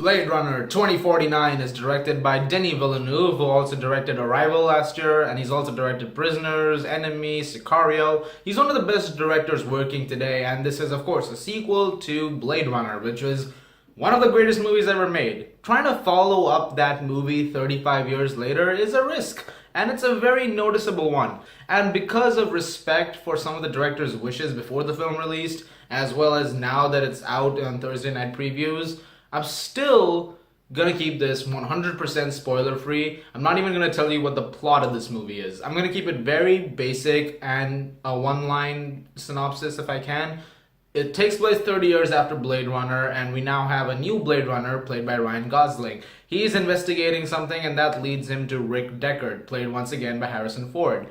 Blade Runner 2049 is directed by Denis Villeneuve, who also directed Arrival last year, and he's also directed Prisoners, Enemy, Sicario. He's one of the best directors working today, and this is, of course, a sequel to Blade Runner, which was one of the greatest movies ever made. Trying to follow up that movie 35 years later is a risk, and it's a very noticeable one. And because of respect for some of the director's wishes before the film released, as well as now that it's out on Thursday night previews, I'm still gonna keep this 100% spoiler free. I'm not even gonna tell you what the plot of this movie is. I'm gonna keep it very basic and a one-line synopsis if I can. It takes place 30 years after Blade Runner, and we now have a new Blade Runner played by Ryan Gosling. He's investigating something, and that leads him to Rick Deckard, played once again by Harrison Ford.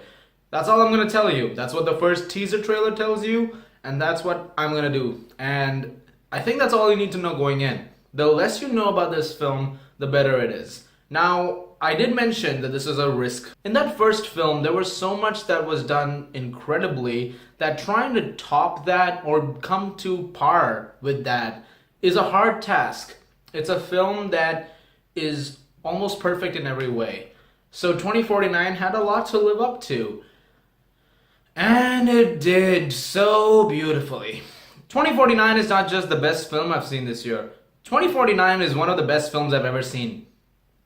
That's all I'm gonna tell you. That's what the first teaser trailer tells you, and that's what I'm gonna do. And I think that's all you need to know going in. The less you know about this film, the better it is. Now, I did mention that this is a risk. In that first film, there was so much that was done incredibly that trying to top that or come to par with that is a hard task. It's a film that is almost perfect in every way. So 2049 had a lot to live up to. And it did so beautifully. 2049 is not just the best film I've seen this year. 2049 is one of the best films I've ever seen.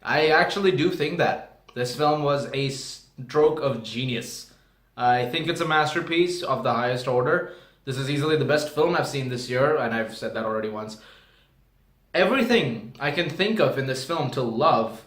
I actually do think that. This film was a stroke of genius. I think it's a masterpiece of the highest order. This is easily the best film I've seen this year, and I've said that already once. Everything I can think of in this film to love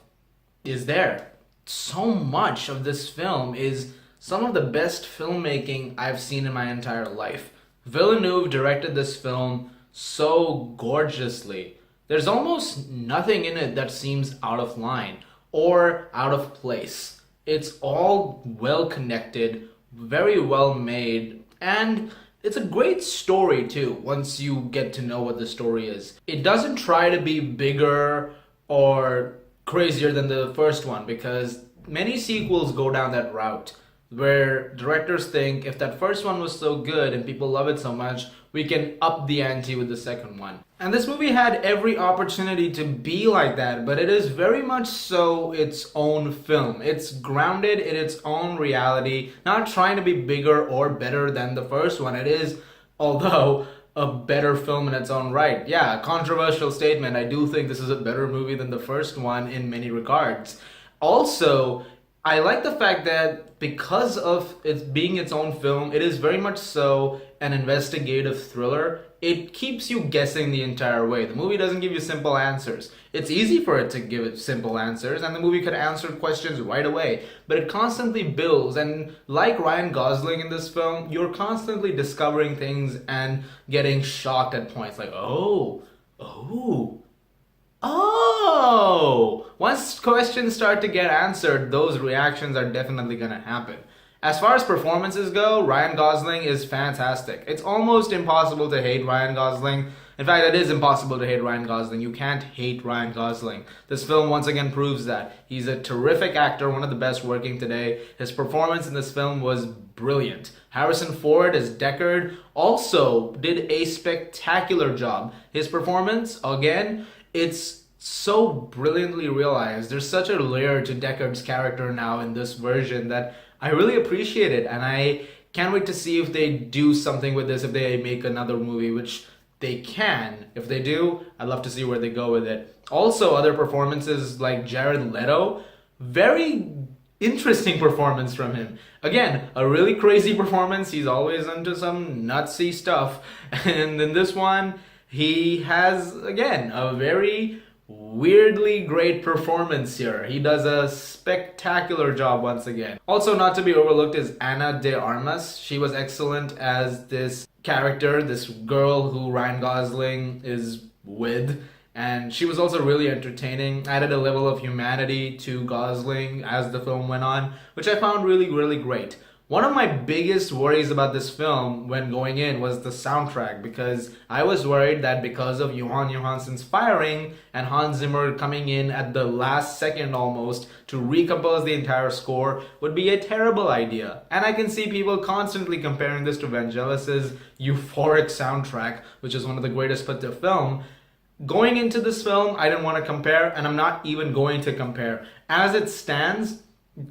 is there. So much of this film is some of the best filmmaking I've seen in my entire life. Villeneuve directed this film so gorgeously. There's almost nothing in it that seems out of line or out of place. It's all well connected, very well made, and it's a great story too once you get to know what the story is. It doesn't try to be bigger or crazier than the first one because many sequels go down that route where directors think if that first one was so good and people love it so much, we can up the ante with the second one. And this movie had every opportunity to be like that, but it is very much so its own film. It's grounded in its own reality, not trying to be bigger or better than the first one. It is, although, a better film in its own right. Yeah, controversial statement. I do think this is a better movie than the first one in many regards. Also, I like the fact that because of it being its own film, it is very much so an investigative thriller. It keeps you guessing the entire way. The movie doesn't give you simple answers. It's easy for it to give it simple answers, and the movie could answer questions right away. But it constantly builds, and like Ryan Gosling in this film, you're constantly discovering things and getting shocked at points like, oh. Once questions start to get answered, those reactions are definitely gonna happen. As far as performances go, Ryan Gosling is fantastic. It's almost impossible to hate Ryan Gosling. In fact, it is impossible to hate Ryan Gosling. You can't hate Ryan Gosling. This film once again proves that. He's a terrific actor, one of the best working today. His performance in this film was brilliant. Harrison Ford as Deckard also did a spectacular job. His performance, again, it's so brilliantly realized. There's such a layer to Deckard's character now in this version that I really appreciate it, and I can't wait to see if they do something with this, if they make another movie, which they can. If they do, I'd love to see where they go with it. Also, other performances like Jared Leto, very interesting performance from him. Again, a really crazy performance. He's always into some nutsy stuff. And in this one, he has, again, a very weirdly great performance here. He does a spectacular job once again. Also, not to be overlooked is Ana de Armas. She was excellent as this character, this girl who Ryan Gosling is with. And she was also really entertaining, added a level of humanity to Gosling as the film went on, which I found really, really great. One of my biggest worries about this film when going in was the soundtrack, because I was worried that because of Johan Johansson's firing and Hans Zimmer coming in at the last second almost to recompose the entire score would be a terrible idea. And I can see people constantly comparing this to Vangelis's euphoric soundtrack, which is one of the greatest put to film. Going into this film, I didn't want to compare, and I'm not even going to compare. As it stands,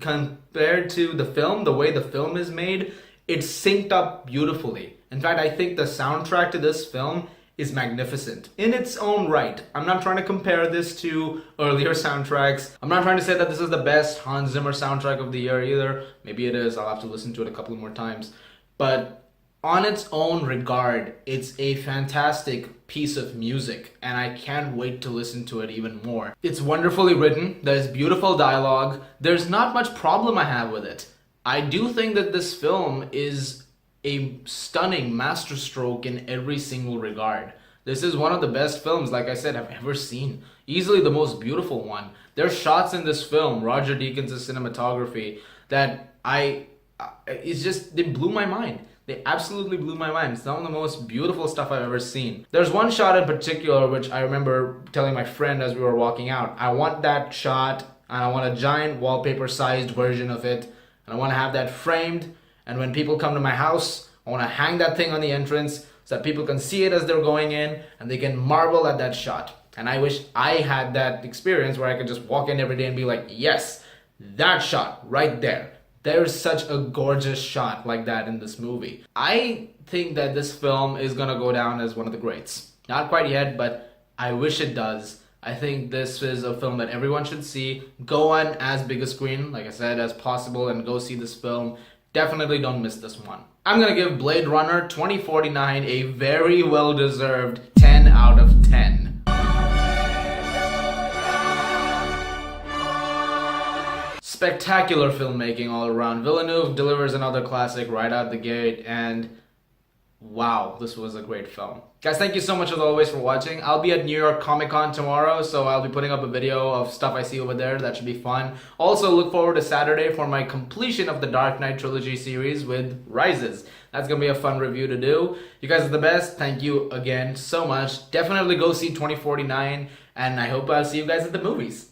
compared to the film, the way the film is made, it's synced up beautifully. In fact, I think the soundtrack to this film is magnificent in its own right. I'm not trying to compare this to earlier soundtracks. I'm not trying to say that this is the best Hans Zimmer soundtrack of the year either. Maybe it is. I'll have to listen to it a couple more times. But on its own regard, it's a fantastic piece of music, and I can't wait to listen to it even more. It's wonderfully written, there's beautiful dialogue, there's not much problem I have with it. I do think that this film is a stunning masterstroke in every single regard. This is one of the best films, like I said, I've ever seen. Easily the most beautiful one. There's shots in this film, Roger Deakins' cinematography, that it's just, they blew my mind. They absolutely blew my mind. It's some of the most beautiful stuff I've ever seen. There's one shot in particular which I remember telling my friend as we were walking out. I want that shot, and I want a giant wallpaper-sized version of it, and I want to have that framed, and when people come to my house, I want to hang that thing on the entrance so that people can see it as they're going in, and they can marvel at that shot. And I wish I had that experience where I could just walk in every day and be like, yes, that shot right there. There's such a gorgeous shot like that in this movie. I think that this film is gonna go down as one of the greats. Not quite yet, but I wish it does. I think this is a film that everyone should see. Go on as big a screen, like I said, as possible, and go see this film. Definitely don't miss this one. I'm gonna give Blade Runner 2049 a very well-deserved 10 out of 10. Spectacular filmmaking all around. Villeneuve delivers another classic right out the gate, and wow, this was a great film. Guys, thank you so much as always for watching. I'll be at New York Comic Con tomorrow, so I'll be putting up a video of stuff I see over there. That should be fun. Also, look forward to Saturday for my completion of the Dark Knight trilogy series with Rises. That's gonna be a fun review to do. You guys are the best. Thank you again so much. Definitely go see 2049, and I hope I'll see you guys at the movies.